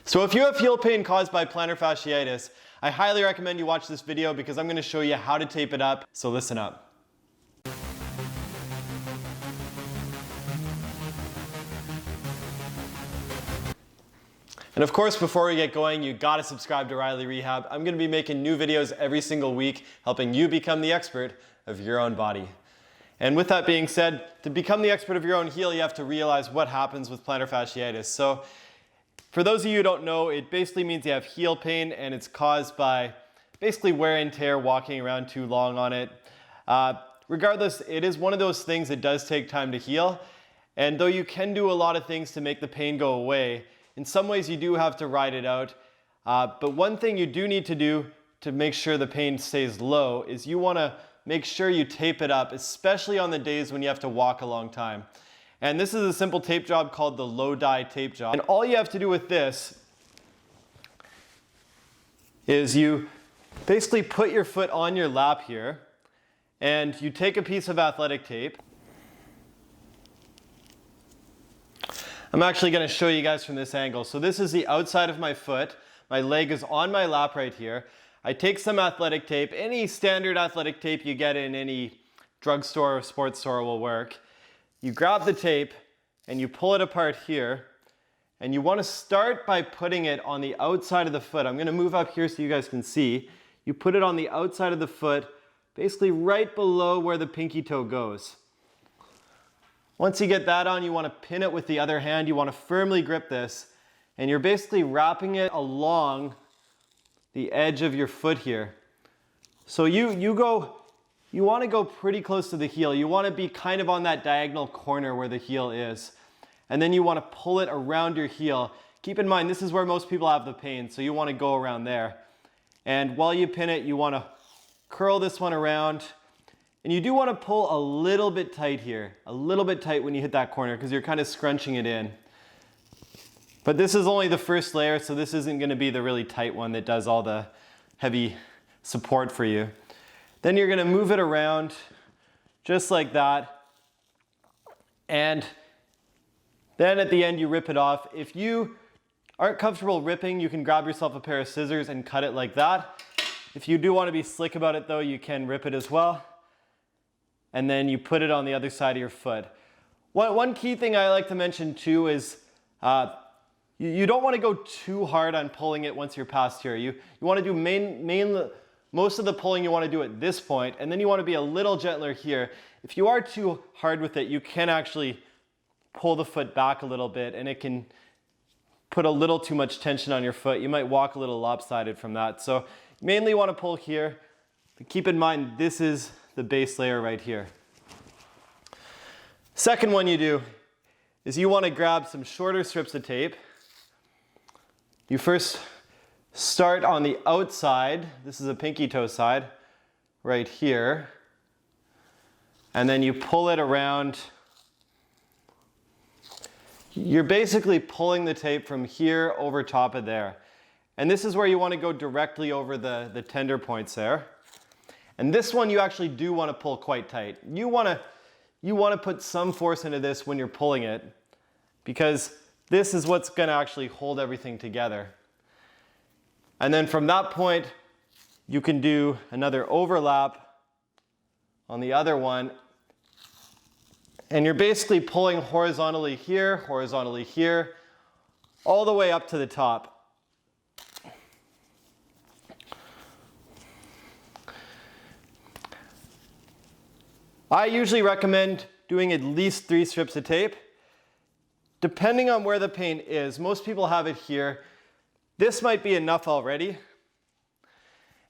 So if you have heel pain caused by plantar fasciitis, I highly recommend you watch this video because I'm going to show you how to tape it up, so listen up. And of course, before we get going, you gotta subscribe to Riley Rehab. I'm gonna be making new videos every single week, helping you become the expert of your own body. And with that being said, to become the expert of your own heel, you have to realize what happens with plantar fasciitis. So for those of you who don't know, it basically means you have heel pain and it's caused by basically wear and tear, walking around too long on it. Regardless, it is one of those things that does take time to heal. And though you can do a lot of things to make the pain go away, in some ways you do have to ride it out. But one thing you do need to do to make sure the pain stays low is you wanna make sure you tape it up, especially on the days when you have to walk a long time. And this is a simple tape job called the low dye tape job. And all you have to do with this is you basically put your foot on your lap here and you take a piece of athletic tape. I'm actually going to show you guys from this angle. So this is the outside of my foot. My leg is on my lap right here. I take some athletic tape. Any standard athletic tape you get in any drugstore or sports store will work. You grab the tape and you pull it apart here. And you want to start by putting it on the outside of the foot. I'm going to move up here so you guys can see. You put it on the outside of the foot, basically right below where the pinky toe goes. Once you get that on, you want to pin it with the other hand. You want to firmly grip this, and you're basically wrapping it along the edge of your foot here. So you want to go pretty close to the heel. You want to be kind of on that diagonal corner where the heel is. And then you want to pull it around your heel. Keep in mind, this is where most people have the pain, so you want to go around there. And while you pin it, you want to curl this one around. And you do want to pull a little bit tight here, a little bit tight when you hit that corner because you're kind of scrunching it in. But this is only the first layer, so this isn't going to be the really tight one that does all the heavy support for you. Then you're going to move it around just like that. And then at the end you rip it off. If you aren't comfortable ripping, you can grab yourself a pair of scissors and cut it like that. If you do want to be slick about it though, you can rip it as well. And then you put it on the other side of your foot. One key thing I like to mention too is you don't want to go too hard on pulling it once you're past here. You want to do most of the pulling you want to do at this point, and then you want to be a little gentler here. If you are too hard with it, you can actually pull the foot back a little bit and it can put a little too much tension on your foot. You might walk a little lopsided from that. So mainly you want to pull here, but keep in mind this is the base layer right here. Second one you do is you want to grab some shorter strips of tape. You first start on the outside. This is a pinky toe side right here. And then you pull it around. You're basically pulling the tape from here over top of there. And this is where you want to go directly over the tender points there. And this one you actually do want to pull quite tight. You want to put some force into this when you're pulling it because this is what's going to actually hold everything together. And then from that point, you can do another overlap on the other one. And you're basically pulling horizontally here, all the way up to the top. I usually recommend doing at least 3 strips of tape. Depending on where the pain is, most people have it here. This might be enough already.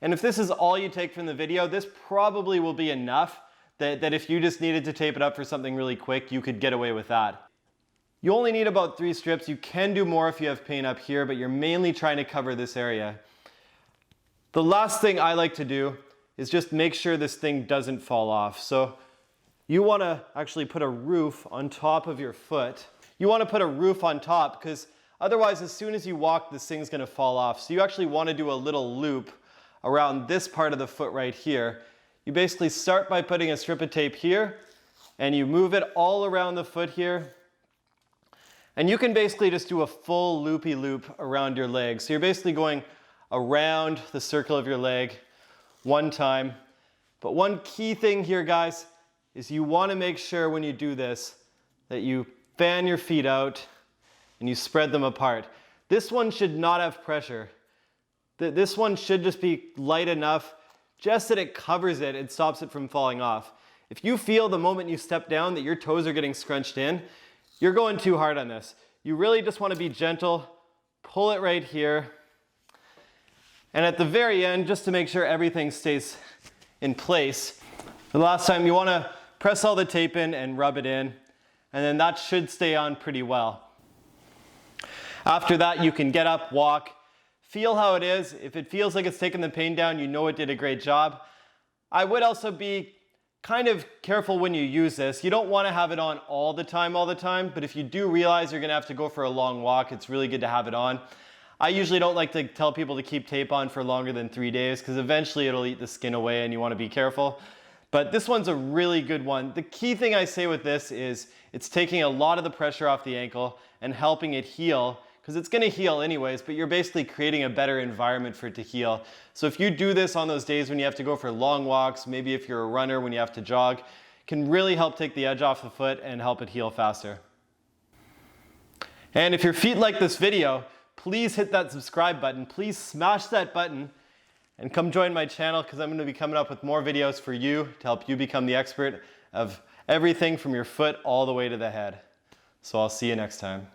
And if this is all you take from the video, this probably will be enough that if you just needed to tape it up for something really quick, you could get away with that. You only need about 3 strips. You can do more if you have pain up here, but you're mainly trying to cover this area. The last thing I like to do is just make sure this thing doesn't fall off. So you want to actually put a roof on top of your foot. You want to put a roof on top because otherwise as soon as you walk this thing's going to fall off. So you actually want to do a little loop around this part of the foot right here. You basically start by putting a strip of tape here and you move it all around the foot here. And you can basically just do a full loopy loop around your leg. So you're basically going around the circle of your leg one time. But one key thing here, guys, is you want to make sure when you do this that you fan your feet out and you spread them apart. This one should not have pressure. This one should just be light enough just that it covers it and stops it from falling off. If you feel the moment you step down that your toes are getting scrunched in, you're going too hard on this. You really just want to be gentle, pull it right here, and at the very end, just to make sure everything stays in place, the last time you want to press all the tape in and rub it in, and then that should stay on pretty well. After that, you can get up, walk, feel how it is. If it feels like it's taking the pain down, you know it did a great job. I would also be kind of careful when you use this. You don't want to have it on all the time, but if you do realize you're going to have to go for a long walk, it's really good to have it on. I usually don't like to tell people to keep tape on for longer than 3 days because eventually it'll eat the skin away and you want to be careful. But this one's a really good one. The key thing I say with this is it's taking a lot of the pressure off the ankle and helping it heal, because it's going to heal anyways, but you're basically creating a better environment for it to heal. So if you do this on those days when you have to go for long walks, maybe if you're a runner when you have to jog, it can really help take the edge off the foot and help it heal faster. And if your feet like this video, please hit that subscribe button. Please smash that button and come join my channel, because I'm going to be coming up with more videos for you to help you become the expert of everything from your foot all the way to the head. So I'll see you next time.